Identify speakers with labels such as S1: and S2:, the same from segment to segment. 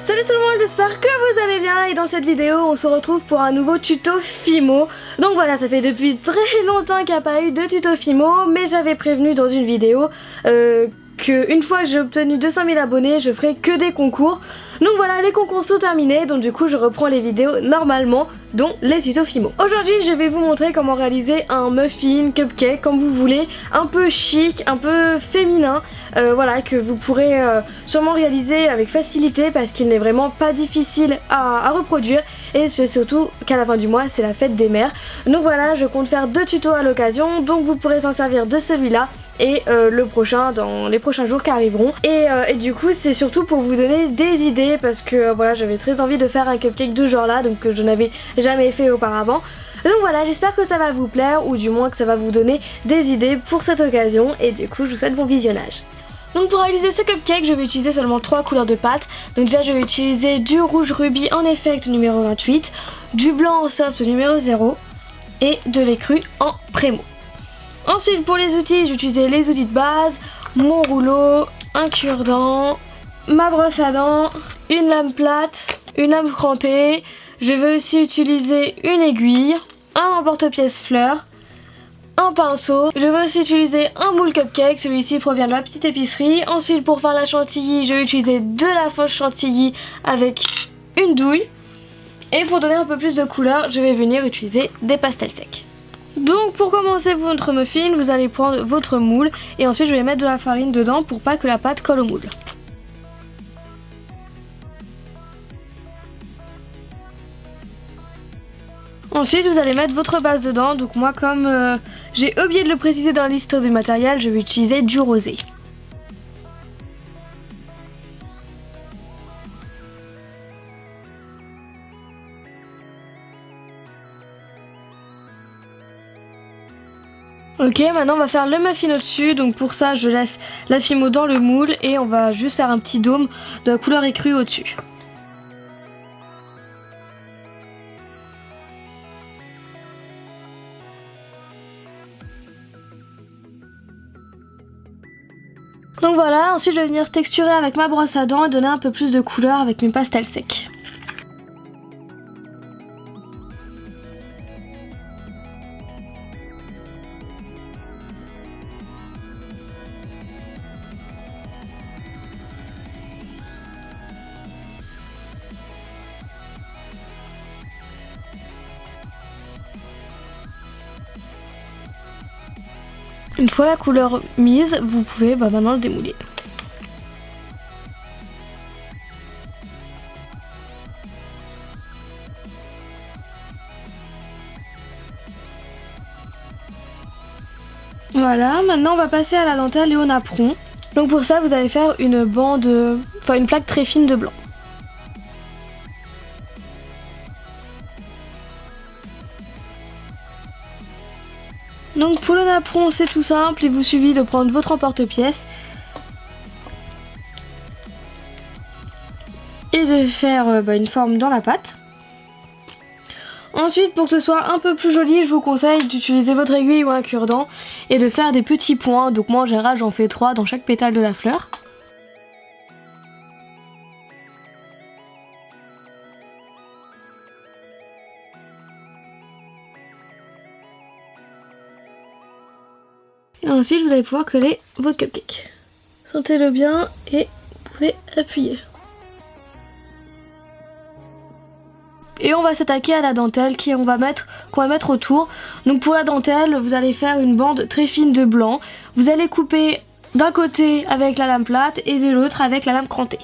S1: Salut tout le monde, j'espère que vous allez bien et dans cette vidéo on se retrouve pour un nouveau tuto Fimo. Donc voilà, ça fait depuis très longtemps qu'il n'y a pas eu de tuto Fimo, mais j'avais prévenu dans une vidéo qu'une fois que j'ai obtenu 200 000 abonnés, je ferai que des concours. Donc voilà, les concours sont terminés, donc du coup je reprends les vidéos normalement, dont les tutos Fimo. Aujourd'hui je vais vous montrer comment réaliser un muffin, cupcake, comme vous voulez, un peu chic, un peu féminin, voilà, que vous pourrez sûrement réaliser avec facilité parce qu'il n'est vraiment pas difficile à reproduire. Et c'est surtout qu'à la fin du mois c'est la fête des mères. Donc voilà, je compte faire 2 tutos à l'occasion, donc vous pourrez s'en servir de celui-là et le prochain dans les prochains jours qui arriveront. Et du coup c'est surtout pour vous donner des idées parce que voilà, j'avais très envie de faire un cupcake de ce genre là, donc que je n'avais jamais fait auparavant. Donc voilà, j'espère que ça va vous plaire ou du moins que ça va vous donner des idées pour cette occasion et du coup je vous souhaite bon visionnage. Donc pour réaliser ce cupcake, je vais utiliser seulement 3 couleurs de pâte. Donc déjà je vais utiliser du rouge rubis en effect numéro 28, du blanc en soft numéro 0 et de lait cru en prémo. Ensuite pour les outils, j'ai utilisé les outils de base, mon rouleau, un cure-dent, ma brosse à dents, une lame plate, une lame crantée. Je vais aussi utiliser une aiguille, un emporte-pièce fleur, un pinceau. Je vais aussi utiliser un moule cupcake, celui-ci provient de la petite épicerie. Ensuite pour faire la chantilly, je vais utiliser de la fausse chantilly avec une douille. Et pour donner un peu plus de couleur, je vais venir utiliser des pastels secs. Donc pour commencer votre muffin, vous allez prendre votre moule et ensuite je vais mettre de la farine dedans pour pas que la pâte colle au moule. Ensuite vous allez mettre votre base dedans, donc moi comme j'ai oublié de le préciser dans la liste du matériel, je vais utiliser du rosé. Ok, maintenant on va faire le muffin au-dessus, donc pour ça je laisse la Fimo dans le moule et on va juste faire un petit dôme de la couleur écrue au-dessus. Donc voilà, ensuite je vais venir texturer avec ma brosse à dents et donner un peu plus de couleur avec mes pastels secs. Une fois la couleur mise, vous pouvez maintenant le démouler. Voilà, maintenant on va passer à la dentelle et au napperon. Donc pour ça vous allez faire une bande, une plaque très fine de blanc. Donc pour le napperon c'est tout simple, il vous suffit de prendre votre emporte-pièce et de faire une forme dans la pâte. Ensuite pour que ce soit un peu plus joli, je vous conseille d'utiliser votre aiguille ou un cure-dent et de faire des petits points. Donc moi en général j'en fais 3 dans chaque pétale de la fleur. Et ensuite vous allez pouvoir coller votre cupcake. Sentez-le bien et vous pouvez appuyer. Et on va s'attaquer à la dentelle qu'on va mettre autour. Donc pour la dentelle, vous allez faire une bande très fine de blanc. Vous allez couper d'un côté avec la lame plate et de l'autre avec la lame crantée.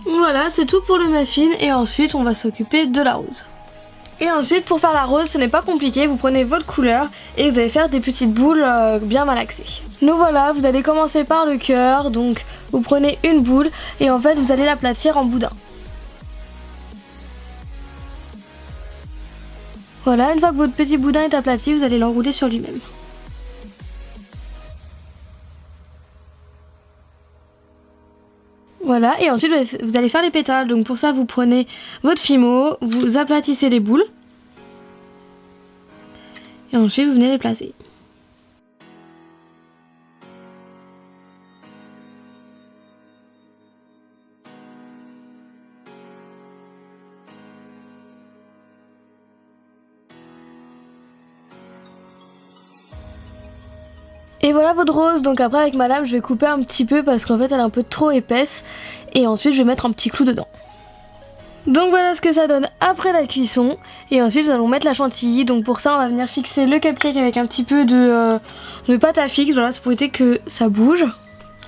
S1: Voilà, c'est tout pour le muffin et ensuite on va s'occuper de la rose. Et ensuite pour faire la rose, ce n'est pas compliqué, vous prenez votre couleur et vous allez faire des petites boules bien malaxées. Donc voilà, vous allez commencer par le cœur, donc vous prenez une boule et en fait vous allez l'aplatir en boudin. Voilà, une fois que votre petit boudin est aplati, vous allez l'enrouler sur lui-même. Voilà, et ensuite vous allez faire les pétales. Donc pour ça, vous prenez votre fimo, vous aplatissez les boules. Et ensuite, vous venez les placer. Et voilà votre rose, donc après avec ma lame je vais couper un petit peu parce qu'en fait elle est un peu trop épaisse et ensuite je vais mettre un petit clou dedans. Donc voilà ce que ça donne après la cuisson et ensuite nous allons mettre la chantilly, donc pour ça on va venir fixer le cupcake avec un petit peu de pâte à fixe, voilà c'est pour éviter que ça bouge.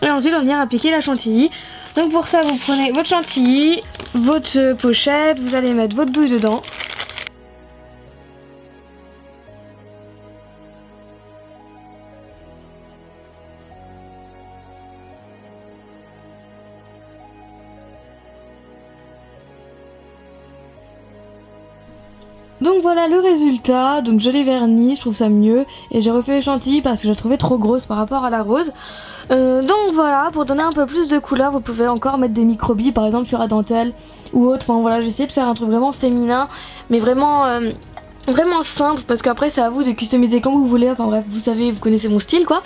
S1: Et ensuite on va venir appliquer la chantilly, donc pour ça vous prenez votre chantilly, votre pochette, vous allez mettre votre douille dedans. Donc voilà le résultat, donc je l'ai verni, je trouve ça mieux et j'ai refait les chantilly parce que je la trouvais trop grosse par rapport à la rose. Donc voilà, pour donner un peu plus de couleur, vous pouvez encore mettre des microbilles par exemple sur la dentelle ou autre. Enfin voilà, j'ai essayé de faire un truc vraiment féminin mais vraiment simple parce qu'après c'est à vous de customiser comme vous voulez. Enfin bref, vous savez, vous connaissez mon style quoi.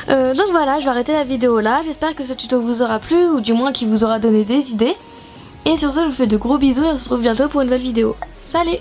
S1: Donc voilà, je vais arrêter la vidéo là, j'espère que ce tuto vous aura plu ou du moins qu'il vous aura donné des idées. Et sur ce, je vous fais de gros bisous et on se retrouve bientôt pour une nouvelle vidéo. Salut!